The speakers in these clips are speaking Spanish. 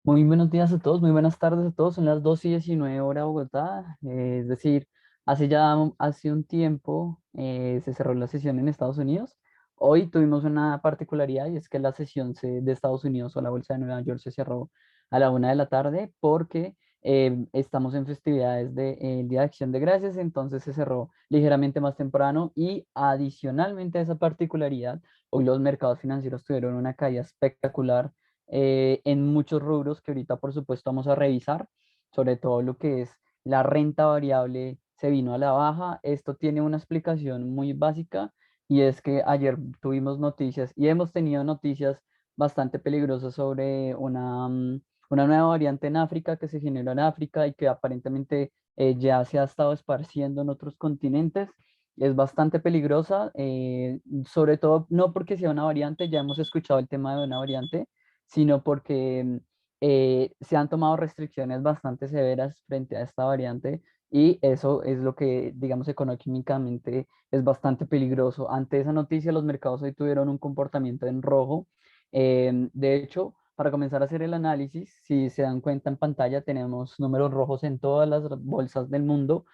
Muy buenos días a todos, muy buenas tardes a todos. Son las 2:19 hora Bogotá. Es decir, hace un tiempo se cerró la sesión en Estados Unidos. Hoy tuvimos una particularidad y es que la sesión de Estados Unidos o la Bolsa de Nueva York se cerró a la 1 de la tarde porque estamos en festividades del Día de Acción de Gracias, entonces se cerró ligeramente más temprano y adicionalmente a esa particularidad, hoy los mercados financieros tuvieron una caída espectacular en muchos rubros que ahorita por supuesto vamos a revisar, sobre todo lo que es la renta variable se vino a la baja. Esto tiene una explicación muy básica y es que ayer tuvimos noticias y hemos tenido noticias bastante peligrosas sobre una nueva variante en África que se generó en África y que aparentemente ya se ha estado esparciendo en otros continentes. Es bastante peligrosa, sobre todo no porque sea una variante, ya hemos escuchado el tema de una variante, sino porque se han tomado restricciones bastante severas frente a esta variante y eso es lo que, digamos, económicamente es bastante peligroso. Ante esa noticia, los mercados hoy tuvieron un comportamiento en rojo. De hecho, para comenzar a hacer el análisis, si se dan cuenta en pantalla, tenemos números rojos en todas las bolsas del mundo.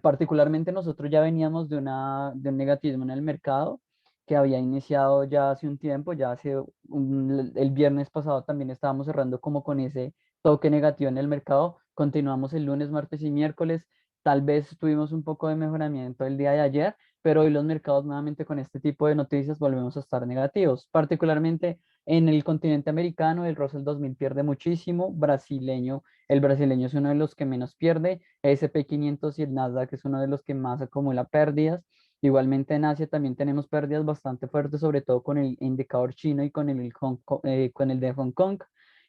Particularmente nosotros ya veníamos de un negativismo en el mercado que había iniciado ya hace un tiempo, el viernes pasado también estábamos cerrando como con ese toque negativo en el mercado, continuamos el lunes, martes y miércoles, tal vez tuvimos un poco de mejoramiento el día de ayer, pero hoy los mercados nuevamente con este tipo de noticias volvemos a estar negativos, particularmente en el continente americano, el Russell 2000 pierde muchísimo, el brasileño es uno de los que menos pierde, S&P 500 y el Nasdaq es uno de los que más acumula pérdidas. Igualmente en Asia también tenemos pérdidas bastante fuertes, sobre todo con el indicador chino y con el de Hong Kong.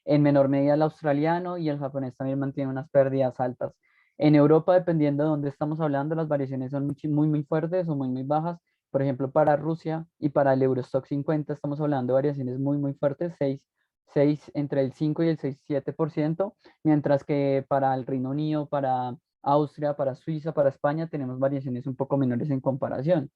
En menor medida el australiano y el japonés también mantienen unas pérdidas altas. En Europa, dependiendo de dónde estamos hablando, las variaciones son muy fuertes o muy bajas. Por ejemplo, para Rusia y para el Eurostock 50 estamos hablando de variaciones muy fuertes, entre el 5 y el 6,7%, mientras que para el Reino Unido, para Austria, para Suiza, para España, tenemos variaciones un poco menores en comparación.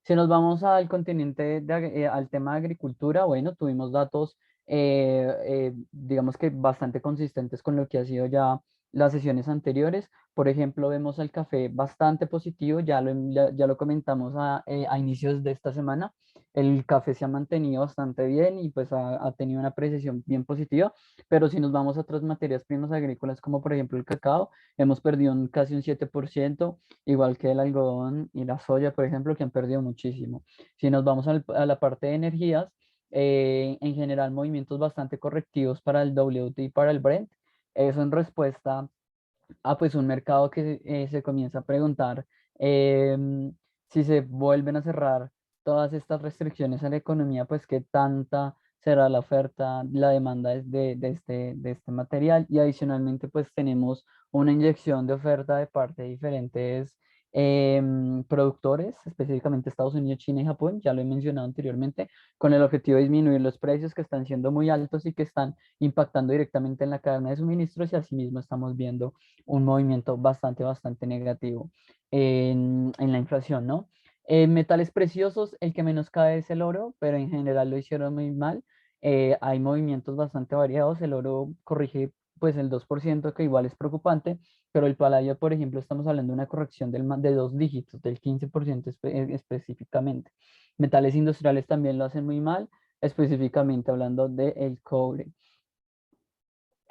Si nos vamos al al tema de agricultura, bueno, tuvimos datos, digamos que bastante consistentes con lo que ha sido ya las sesiones anteriores. Por ejemplo, vemos el café bastante positivo, ya lo comentamos a inicios de esta semana. El café se ha mantenido bastante bien y pues ha tenido una apreciación bien positiva, pero si nos vamos a otras materias primas agrícolas, como por ejemplo el cacao, hemos perdido casi un 7%, igual que el algodón y la soya, por ejemplo, que han perdido muchísimo. Si nos vamos a la parte de energías, en general movimientos bastante correctivos para el WTI y para el Brent. Eso en respuesta a pues un mercado que se comienza a preguntar si se vuelven a cerrar todas estas restricciones a la economía, pues qué tanta será la oferta, la demanda de este material. Y adicionalmente pues tenemos una inyección de oferta de parte de diferentes productores, específicamente Estados Unidos, China y Japón, ya lo he mencionado anteriormente, con el objetivo de disminuir los precios que están siendo muy altos y que están impactando directamente en la cadena de suministros, y asimismo estamos viendo un movimiento bastante negativo en la inflación, ¿no? En metales preciosos, el que menos cae es el oro, pero en general lo hicieron muy mal. Hay movimientos bastante variados. El oro corrige pues el 2%, que igual es preocupante, pero el paladio, por ejemplo, estamos hablando de una corrección de dos dígitos, del 15% específicamente. Metales industriales también lo hacen muy mal, específicamente hablando del cobre.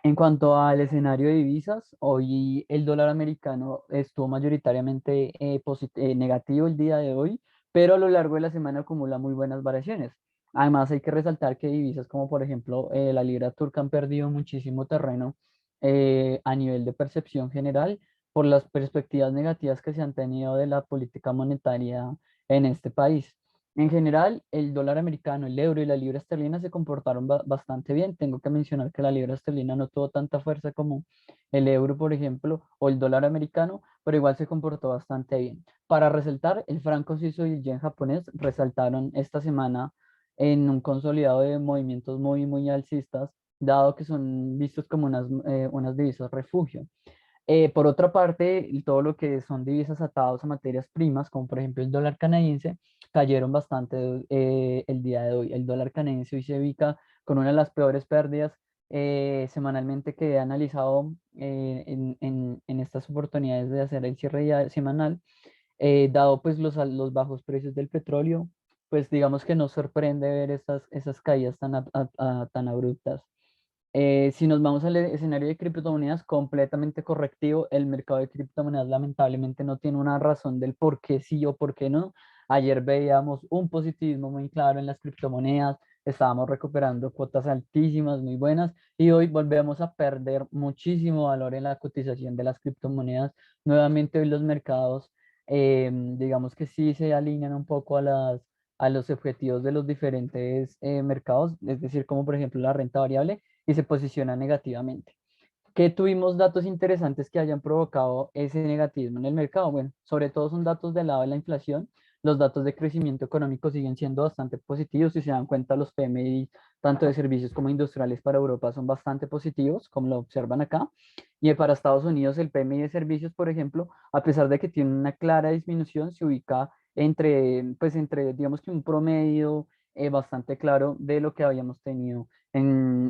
En cuanto al escenario de divisas, hoy el dólar americano estuvo mayoritariamente negativo el día de hoy, pero a lo largo de la semana acumula muy buenas variaciones. Además, hay que resaltar que divisas como por ejemplo la libra turca han perdido muchísimo terreno a nivel de percepción general por las perspectivas negativas que se han tenido de la política monetaria en este país. En general, el dólar americano, el euro y la libra esterlina se comportaron bastante bien. Tengo que mencionar que la libra esterlina no tuvo tanta fuerza como el euro, por ejemplo, o el dólar americano, pero igual se comportó bastante bien. Para resaltar, el franco suizo y el yen japonés resaltaron esta semana en un consolidado de movimientos muy alcistas, dado que son vistos como unas divisas refugio. Por otra parte, todo lo que son divisas atados a materias primas, como por ejemplo el dólar canadiense, cayeron bastante el día de hoy. El dólar canadiense hoy se ubica con una de las peores pérdidas semanalmente que he analizado en estas oportunidades de hacer el cierre semanal, dado pues los bajos precios del petróleo, pues digamos que no sorprende ver esas caídas tan abruptas. Si nos vamos al escenario de criptomonedas, completamente correctivo. El mercado de criptomonedas lamentablemente no tiene una razón del por qué sí o por qué no. Ayer veíamos un positivismo muy claro en las criptomonedas, estábamos recuperando cuotas altísimas, muy buenas, y hoy volvemos a perder muchísimo valor en la cotización de las criptomonedas. Nuevamente hoy los mercados, digamos que sí se alinean un poco a los objetivos de los diferentes mercados, es decir, como por ejemplo la renta variable y se posiciona negativamente. ¿Qué tuvimos datos interesantes que hayan provocado ese negativismo en el mercado? Bueno, sobre todo son datos del lado de la inflación. Los datos de crecimiento económico siguen siendo bastante positivos. Si se dan cuenta, los PMI, tanto de servicios como industriales para Europa, son bastante positivos, como lo observan acá. Y para Estados Unidos, el PMI de servicios, por ejemplo, a pesar de que tiene una clara disminución, se ubica entre digamos que un promedio bastante claro de lo que habíamos tenido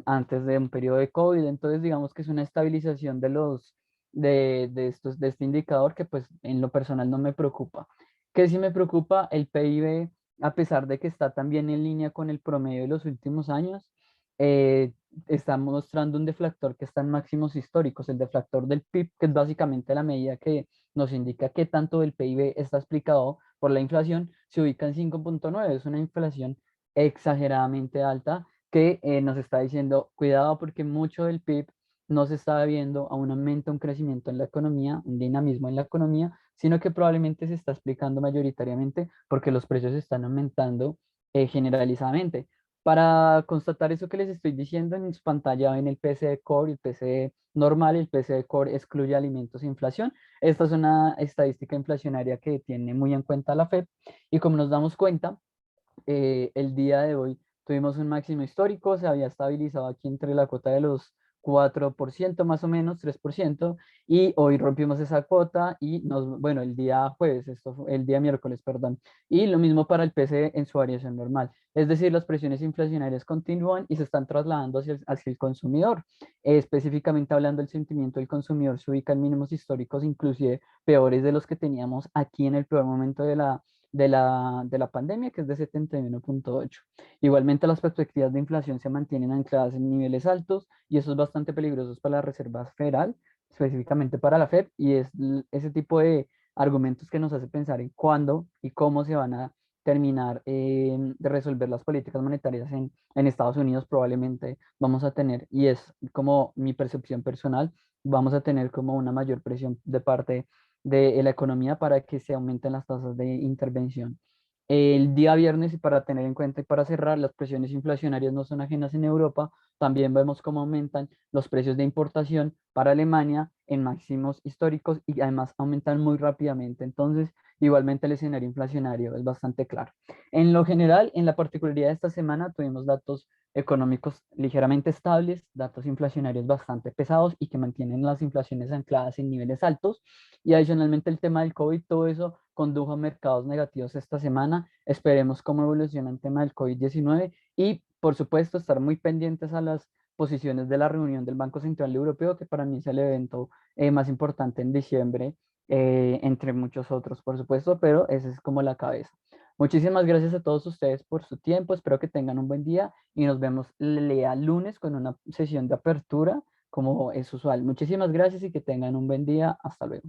antes de un periodo de COVID. Entonces, digamos que es una estabilización de este indicador que pues en lo personal no me preocupa. ¿Qué sí me preocupa? El PIB, a pesar de que está también en línea con el promedio de los últimos años, eh, está mostrando un deflactor que está en máximos históricos, el deflactor del PIB, que es básicamente la medida que nos indica qué tanto del PIB está explicado por la inflación, se ubica en 5,9. Es una inflación exageradamente alta que nos está diciendo, cuidado porque mucho del PIB no se está viendo a un aumento, un crecimiento en la economía, un dinamismo en la economía, sino que probablemente se está explicando mayoritariamente porque los precios están aumentando generalizadamente. Para constatar eso que les estoy diciendo, en su pantalla ven el PCE Core, el PCE normal, el PCE Core excluye alimentos e inflación. Esta es una estadística inflacionaria que tiene muy en cuenta la FED y como nos damos cuenta, el día de hoy tuvimos un máximo histórico, se había estabilizado aquí entre la cuota de los 4% más o menos, 3%, y hoy rompimos esa cuota y bueno, el día jueves, el día miércoles, perdón, y lo mismo para el PCE en su variación normal. Es decir, las presiones inflacionarias continúan y se están trasladando hacia el consumidor. Específicamente hablando, el sentimiento del consumidor se ubica en mínimos históricos, inclusive peores de los que teníamos aquí en el peor momento de la pandemia, que es de 71,8. Igualmente, las perspectivas de inflación se mantienen ancladas en niveles altos y eso es bastante peligroso para la Reserva Federal, específicamente para la Fed, y es ese tipo de argumentos que nos hace pensar en cuándo y cómo se van a terminar de resolver las políticas monetarias en Estados Unidos. Probablemente vamos a tener, y es como mi percepción personal, vamos a tener como una mayor presión de parte de la economía para que se aumenten las tasas de intervención. El día viernes, y para tener en cuenta y para cerrar, las presiones inflacionarias no son ajenas en Europa. También vemos cómo aumentan los precios de importación para Alemania en máximos históricos y además aumentan muy rápidamente. Entonces, igualmente el escenario inflacionario es bastante claro. En lo general, en la particularidad de esta semana, tuvimos datos económicos ligeramente estables, datos inflacionarios bastante pesados y que mantienen las inflaciones ancladas en niveles altos. Y adicionalmente el tema del COVID, todo eso condujo a mercados negativos esta semana. Esperemos cómo evoluciona el tema del COVID-19 y, por supuesto, estar muy pendientes a las posiciones de la reunión del Banco Central Europeo, que para mí es el evento más importante en diciembre, entre muchos otros, por supuesto, pero esa es como la cabeza. Muchísimas gracias a todos ustedes por su tiempo, espero que tengan un buen día y nos vemos el día lunes con una sesión de apertura como es usual. Muchísimas gracias y que tengan un buen día. Hasta luego.